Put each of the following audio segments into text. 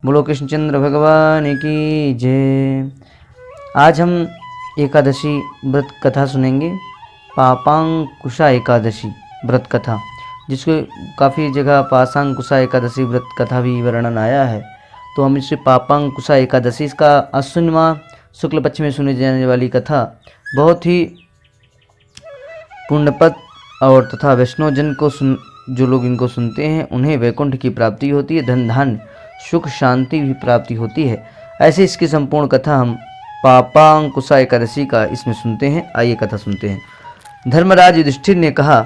बोलो कृष्णचंद्र भगवान की जय। आज हम एकादशी व्रत कथा सुनेंगे, पापांकुशा एकादशी व्रत कथा, जिसको काफ़ी जगह पाशांकुशा एकादशी व्रत कथा भी वर्णन आया है। तो हम इसे पापांकुशा एकादशी, इसका अश्विन माह शुक्ल पक्ष में सुनी जाने वाली कथा बहुत ही पुण्यपद और तथा वैष्णवजन को जो लोग इनको सुनते हैं उन्हें वैकुंठ की प्राप्ति होती है, धन धान्य सुख शांति भी प्राप्ति होती है। ऐसे इसकी संपूर्ण कथा हम पापांकुशा एकादशी का इसमें सुनते हैं। आइए कथा सुनते हैं। धर्मराज युधिष्ठिर ने कहा,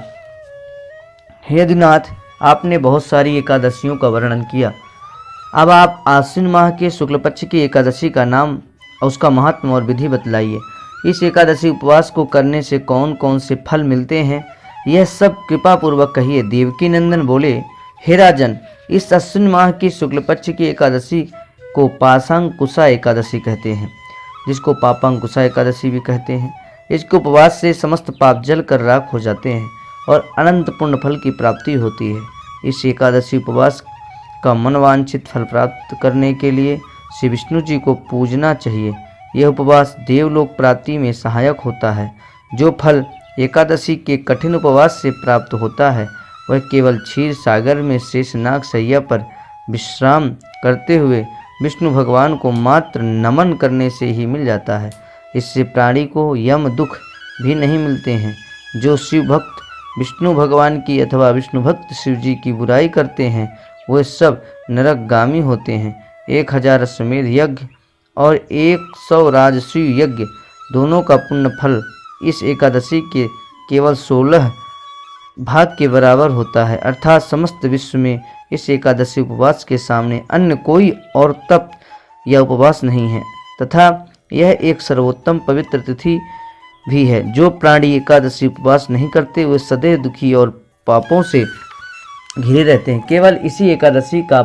हे यदुनाथ, आपने बहुत सारी एकादशियों का वर्णन किया। अब आप आश्विन माह के शुक्ल पक्ष की एकादशी का नाम और उसका महात्म और विधि बतलाइए। इस एकादशी उपवास को करने से कौन कौन से फल मिलते हैं, यह सब कृपा पूर्वक कहिए। देवकी नंदन बोले, हे राजन, इस अश्विन माह की शुक्ल पक्ष की एकादशी को पाशांकुशा एकादशी कहते हैं, जिसको पापांकुशा एकादशी भी कहते हैं। इसके उपवास से समस्त पाप जल कर राख हो जाते हैं और अनंत पुण्य फल की प्राप्ति होती है। इस एकादशी उपवास का मनवांछित फल प्राप्त करने के लिए श्री विष्णु जी को पूजना चाहिए। यह उपवास देवलोक प्राप्ति में सहायक होता है। जो फल एकादशी के कठिन उपवास से प्राप्त होता है वह केवल क्षीर सागर में शेषनाग शैया पर विश्राम करते हुए विष्णु भगवान को मात्र नमन करने से ही मिल जाता है। इससे प्राणी को यम दुख भी नहीं मिलते हैं। जो शिव भक्त विष्णु भगवान की अथवा विष्णु भक्त शिव जी की बुराई करते हैं वे सब नरकगामी होते हैं। 1000 अश्वमेध यज्ञ और 100 राजसूय यज्ञ दोनों का पुण्य फल इस एकादशी के केवल 16 भाग के बराबर होता है। अर्थात समस्त विश्व में इस एकादशी उपवास के सामने अन्य कोई और तप या उपवास नहीं है, तथा यह एक सर्वोत्तम पवित्र तिथि भी है। जो प्राणी एकादशी उपवास नहीं करते वे सदैव दुखी और पापों से घिरे रहते हैं। केवल इसी एकादशी का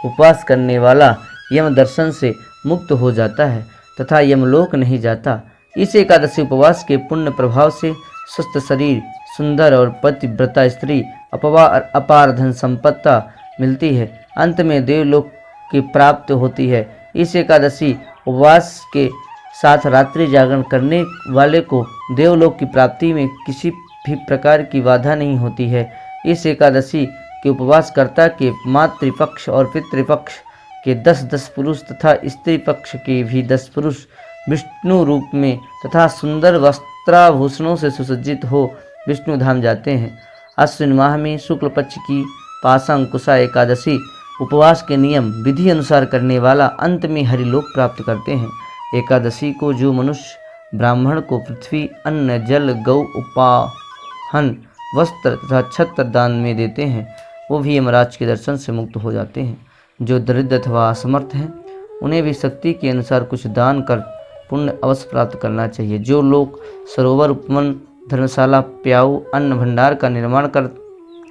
उपवास करने वाला यम दर्शन से मुक्त हो जाता है तथा यमलोक नहीं जाता। इस एकादशी उपवास के पुण्य प्रभाव से स्वस्थ शरीर, सुंदर और पतिव्रता स्त्री, अपार धन संपत्ता मिलती है। अंत में देवलोक की प्राप्ति होती है। इस एकादशी उपवास के साथ रात्रि जागरण करने वाले को देवलोक की प्राप्ति में किसी भी प्रकार की बाधा नहीं होती है। इस एकादशी के उपवासकर्ता के मातृपक्ष और पितृपक्ष के 10 पुरुष तथा स्त्री पक्ष के भी 10 पुरुष विष्णु रूप में तथा सुंदर वस्त्राभूषणों से सुसज्जित हो विष्णु धाम जाते हैं। अश्विन माह में शुक्ल पक्ष की पाशांकुशा एकादशी उपवास के नियम विधि अनुसार करने वाला अंत में हरिलोक प्राप्त करते हैं। एकादशी को जो मनुष्य ब्राह्मण को पृथ्वी, अन्न, जल, गौ, उपाहन, वस्त्र तथा छत्र दान में देते हैं वो भी यमराज के दर्शन से मुक्त हो जाते हैं। जो दरिद्र अथवा असमर्थ हैं उन्हें भी शक्ति के अनुसार कुछ दान कर पुण्य अवश्य प्राप्त करना चाहिए। जो लोग सरोवर, उपवन, धर्मशाला, प्याऊ, अन्न भंडार का निर्माण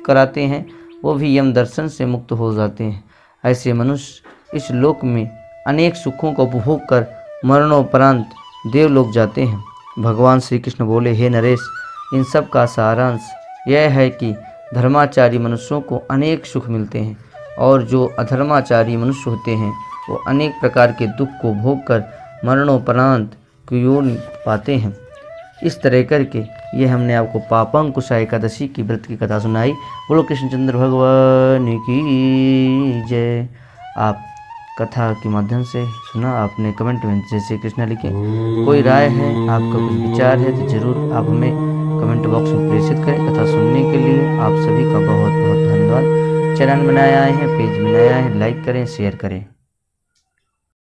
कराते हैं वो भी यम दर्शन से मुक्त हो जाते हैं। ऐसे मनुष्य इस लोक में अनेक सुखों को उपभोग कर मरणोपरांत देवलोक जाते हैं। भगवान श्री कृष्ण बोले, हे नरेश, इन सब का सारांश यह है कि धर्माचारी मनुष्यों को अनेक सुख मिलते हैं और जो अधर्माचारी मनुष्य होते हैं वो अनेक प्रकार के दुख को भोग कर मरणोपरांत योनि पाते हैं। इस तरह करके ये हमने आपको पापांकुशा एकादशी की व्रत की कथा सुनाई। बोलो कृष्णचंद्र भगवान की जय। आप कथा के माध्यम से सुना, आपने कमेंट में जय श्री कृष्ण लिखे। कोई राय है, आपका कुछ विचार है तो जरूर आप हमें कमेंट बॉक्स में प्रेषित करें। कथा सुनने के लिए आप सभी का बहुत बहुत धन्यवाद। चैनल बनाया है, पेज बनाया है, लाइक करें, शेयर करें।